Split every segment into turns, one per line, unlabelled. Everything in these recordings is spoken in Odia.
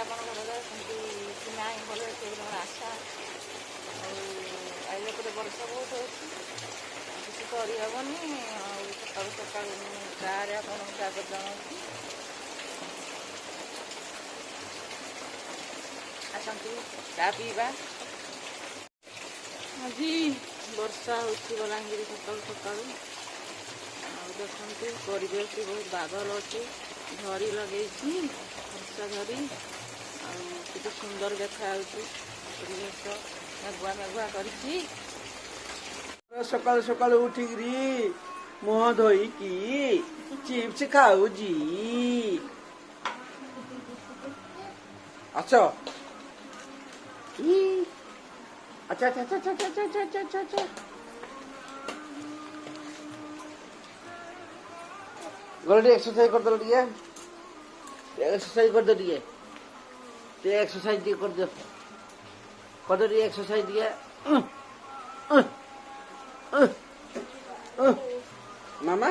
ଆପଣ ଘର ସେମିତି ନାହିଁ ଭଲ ସେ ତମର ଆଶା ଆଉ ଆଇଲା ପରେ ବର୍ଷା ବହୁତ ହେଉଛି କିଛି କରିହେବନି ଆଉ ସକାଳୁ ସକାଳୁ ଗାଁରେ ଆପଣଙ୍କୁ ସ୍ୱାଗତ ଜଣାଉଛି। ଆସନ୍ତୁ ଚା ପିଇବା। ଆଜି ବର୍ଷା ହେଉଛି ବଲାଙ୍ଗୀର ସକାଳୁ ସକାଳୁ ଆଉ ଦେଖନ୍ତୁ ପରିବେଶ ବହୁତ ବାଦଲ ଅଛି ଝରି ଲଗେଇଛି ବର୍ଷା ଝରି ଆଉ କେତେ ସୁନ୍ଦର ଦେଖାଯାଉଛି ପରିବେଶ ମେଘୁଆ ମେଘୁଆ କରିଛି।
ସକାଳୁ ସକାଳୁ ଉଠିକିରି ମୁହଁ ଧୋଇକି ଚିପ୍ସ ଖାଉଛି। ଆଛ ଆଚ୍ଛା ଆଚ୍ଛା ଆଚ୍ଛା ଆଚ୍ଛା ଆଚ୍ଛା ଆଚ୍ଛା ଆଚ୍ଛା ଆଚ୍ଛା ଗଲେ ଟିକେ ଏକ୍ସରସାଇଜ କରିଦେଲ ଟିକେ ଏକ୍ସରସାଇଜ କରିଦିଅ ଟିକେ ଏକ୍ସରସାଇଜ ଟିକେ କରିଦିଅ ଟିକେ ଏକ୍ସରସାଇଜ ଟିକେ ମାମା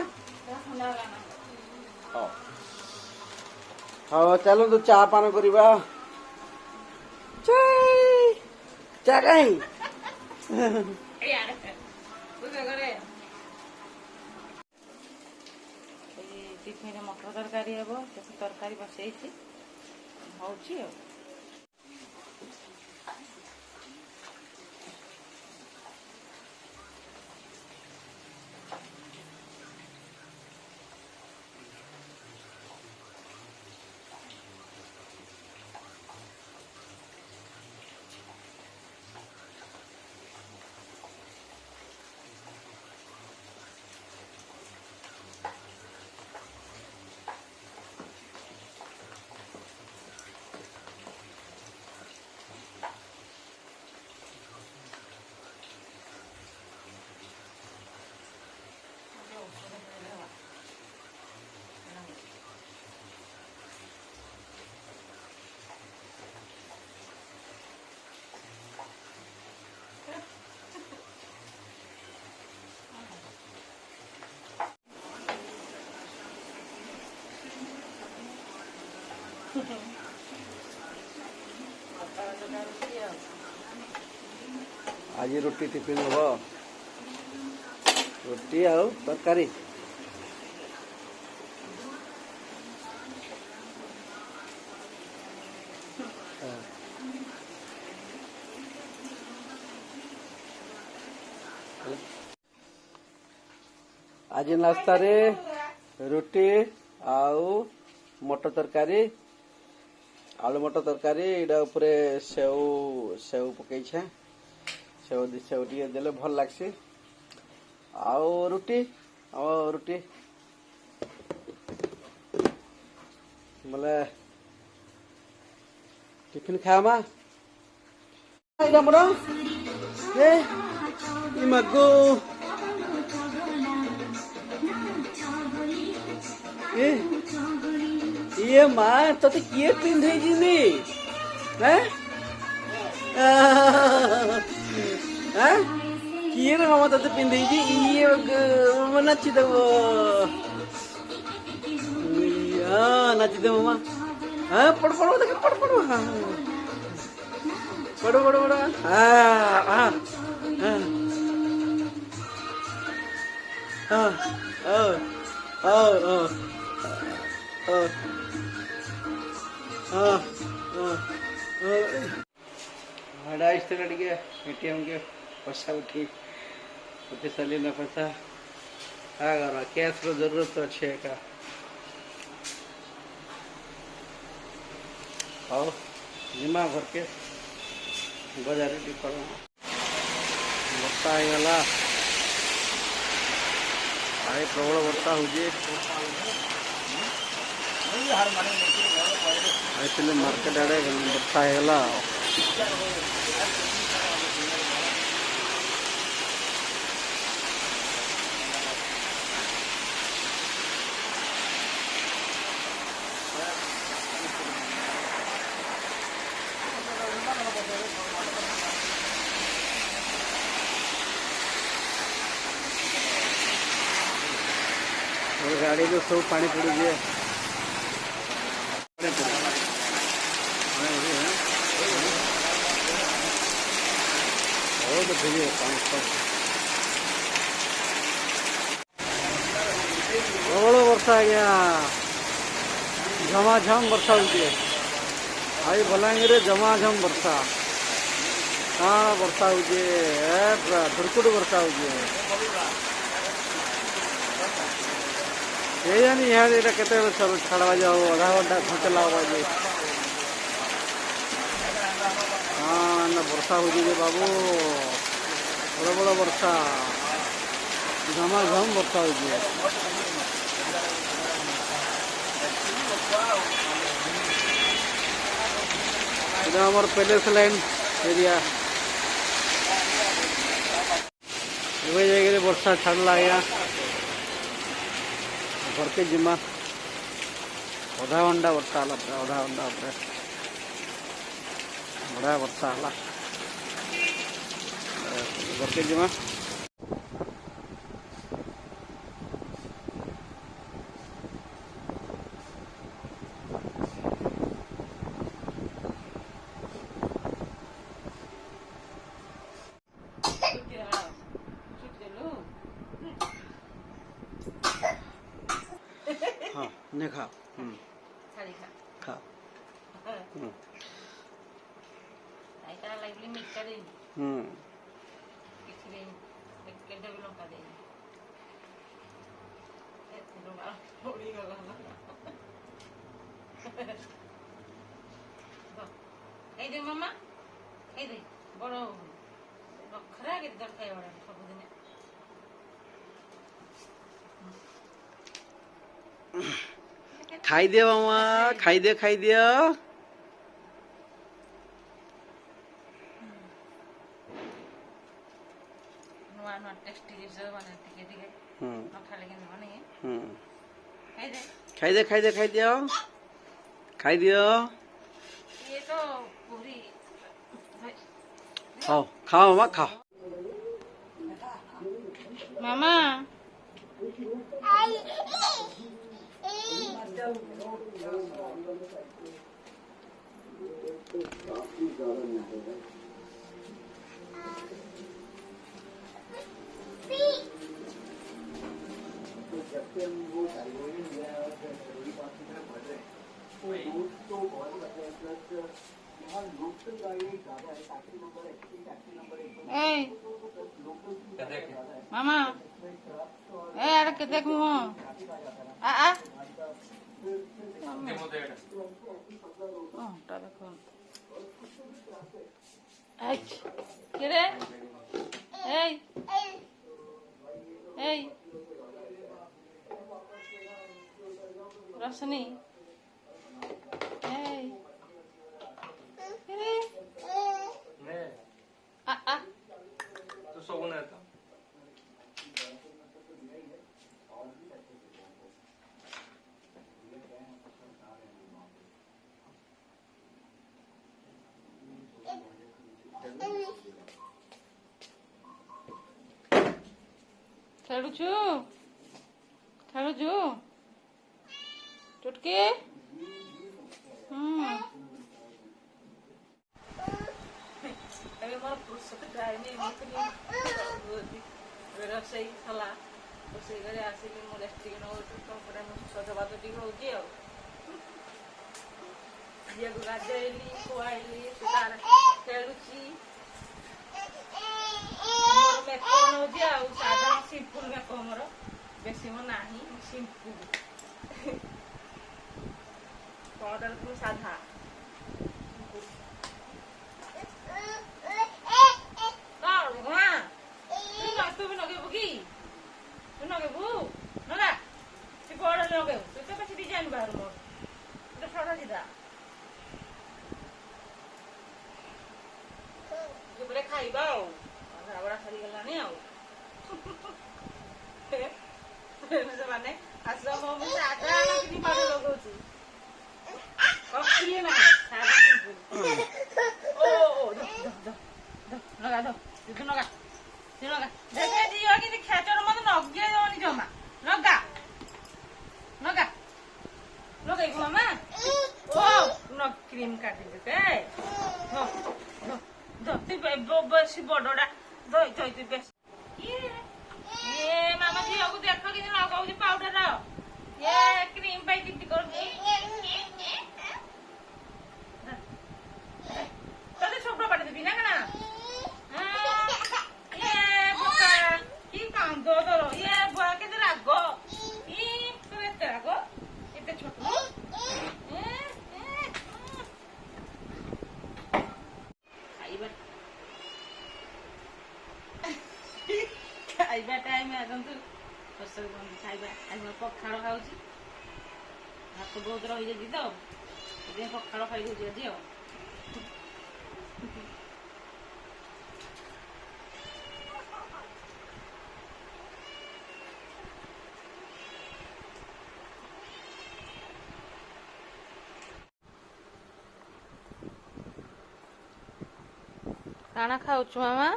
ହଉ ହଉ ଚାଲନ୍ତୁ ଚା ପାନ କରିବା। ଚା କାହିଁ
ଟିଫିନରେ ମଟର ତରକାରୀ ହେବ କିଛି ତରକାରୀ ବସେଇଛି ହେଉଛି ଆଉ।
आज रोटी टिफिन हम रोटी आउ तरकारी आज नाश्ता रे रोटी आउ मटर तरकारी आलू मटर तरकारी इडा उपरे सेव सेव पकई छे सेव सेव टी देले भल लागसी आउ रोटी बोले टिफिन खामा इडा मोर ए इमगो ये माँ ते किए पिंधे जिनी हैं किए रे मामा ते पिंधे जी ये नाची दे नाची दे मामा हाँ पड़ पड़ो देख पड़ पड़ो हाँ पड़ो पड़ो पड़ो हाँ हाँ हाँ हाँ हाँ एटीएम के पैसा उठी सारी ना पैसा कैश रो जरूरत तो अच्छे का हाँ जिमा घर के बाजार वर्षा होगा आए प्रबल वर्षा हो मार्केट आड़े वर्षा होगा गाड़ी तो सब पानी पड़ी उठे प्रबल वर्षा आज्ञा झमाझम वर्षा होती आई बलांगीर झमाझम वर्षा कण वर्षा होती धुरकुट वर्षा होती इहाड़े केते छाड़वा जाओ अधा घंटा घंटे लगवा हाँ ना वर्षा होती बाबू प्रबल वर्षा झमाझम वर्षा होती हमार पैलेस लाइन एरिया जगह वर्षा छाड़ला आया घर के जिमा अधा घंटा वर्षा है अधा घंटा बड़ा वर्षा है घर के जिमा हाँ ने खा खा
मामा बड़ खरा के दरकार सबुदिन
खाई दियो मामा खाई दियो
नुआ नुआ टेस्टी जे बने टिके टिके न खाले के बने
खाई दियो
ये तो पूरी
खाओ खाओ मामा खाओ
मामा मामा अरे के देख मु आ आ टा देखो के रे रोशनी
तो सोना था
खेलुछु चुटकी मोर फुर्सत टाइम रोषेई खला रोषेई घरे आसिक रेस्ट टे नौ सजबाद टे हो झील को गाधेली खुआली तार खेलुची मोर मेकअप नौजी आ साधा सिंपल मेकअप मोर बेसी मो नाही सिंपल पाउडर को साधा खाइबा बड़ा सारी गलानी आस मम्मी साधा कि पाउडर लगाऊँ कखिए ना साधा ओ लगा दो लगा लगा देखे दियो कि खेचर मत नगे दवनी जमा लगा लगा लगाई मामा ओ न क्रीम काटी दे हो दो दो ती बेसी बडडा ଧୋଇ ଧୋଇ ତୁ ବେଶ ମାମା ଝିଅକୁ ଦେଖ କେମିତି ଲଗାଉଛି ପାଉଡର କ୍ରିମ ପାଇଁ ଦିଦି କରୁଛି ତତେ ଛୋଟ ପାଟି ଦେବି ନା କଣ କି କାନ୍ଦ ତୋର କେତେ ରାଗ ତୋର ଏତେ ରାଗ ଏତେ ଛୋଟ ଖାଇବା ଟାଇମ ଆସନ୍ତୁ ଖାଇବା ପଖାଳ ଖାଉଛି ଭାତ ବହୁତ ରହିଯାଇଛି ତ ସେଥିପାଇଁ ପଖାଳ ଖାଇଦଉଛି ଆଜି ଆଉ କାଣା ଖାଉଛୁ ମାମା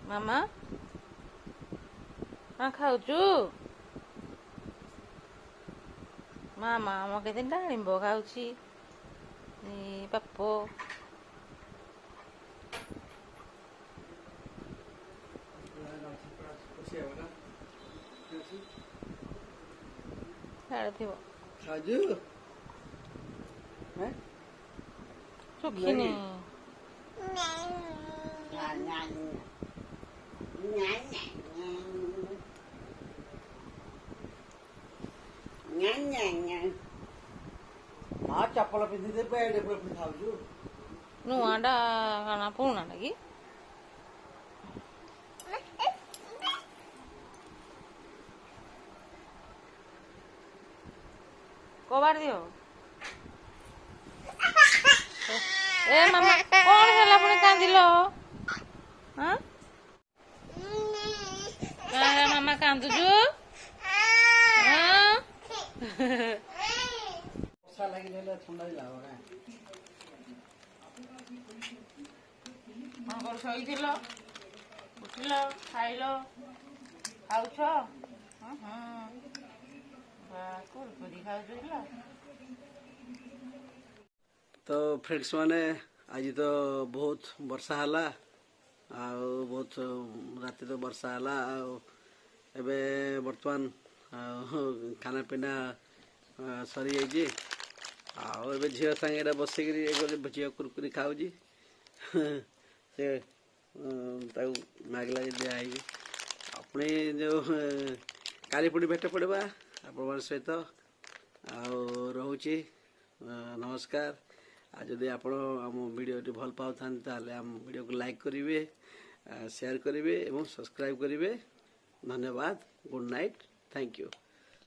ମାମା କାଣା ଖାଉଛୁ ମାମା ଆମ କେତେ ଡାଳିମ୍ବ ଖାଉଛି ପାପ ଥିବ ଶୁଖିନି
ମା ଚପଲ ପିନ୍ଧିଦେ ବେଡ ଉପରେ ପିନ୍ଧାଉଛୁ
ନୂଆଟା କାଣା ପୁରୁଣାଟା କି କବାଟ ଦିଅ ଏ ମାମା କଣ ହେଲା ପୁଣି କାନ୍ଦିଲ ମାମା କାନ୍ଦୁଛୁ
ବର୍ଷା ଲାଗି ରହିଲେ ଥଣ୍ଡା ଲାଗିଲା
କଣ କରୁ ଶୋଇଥିଲ ଉଠିଲ ଖାଇଲ ଖାଉଛ କୁରକୁରି ଖାଉଛ
ତ ଫ୍ରେଣ୍ଡସ୍ ମାନେ ଆଜି ତ ବହୁତ ବର୍ଷା ହେଲା ଆଉ ବହୁତ ରାତି ତ ବର୍ଷା ହେଲା ଆଉ ଏବେ ବର୍ତ୍ତମାନ ଖାନା ପିନା ସରିଯାଇଛି ଆଉ ଏବେ ଝିଅ ସାଙ୍ଗରେ ବସିକିରି ଝିଅ କୁରକୁରି ଖାଉଛି ସେ ତାକୁ ମାଗିଲା ଦିଆହେଇଛି ପୁଣି ଯେଉଁ କାଲି ପୁଣି ଭେଟ ପଡ଼ିବା ଆପଣମାନଙ୍କ ସହିତ ଆଉ ରହୁଛି ନମସ୍କାର ଆଉ ଯଦି ଆପଣ ଆମ ଭିଡ଼ିଓଟି ଭଲ ପାଉଥାନ୍ତି ତାହେଲେ ଆମ ଭିଡ଼ିଓକୁ ଲାଇକ୍ କରିବେ ସେୟାର କରିବେ ଏବଂ ସବସ୍କ୍ରାଇବ୍ କରିବେ ଧନ୍ୟବାଦ ଗୁଡ୍ ନାଇଟ୍ ଥ୍ୟାଙ୍କ ୟୁ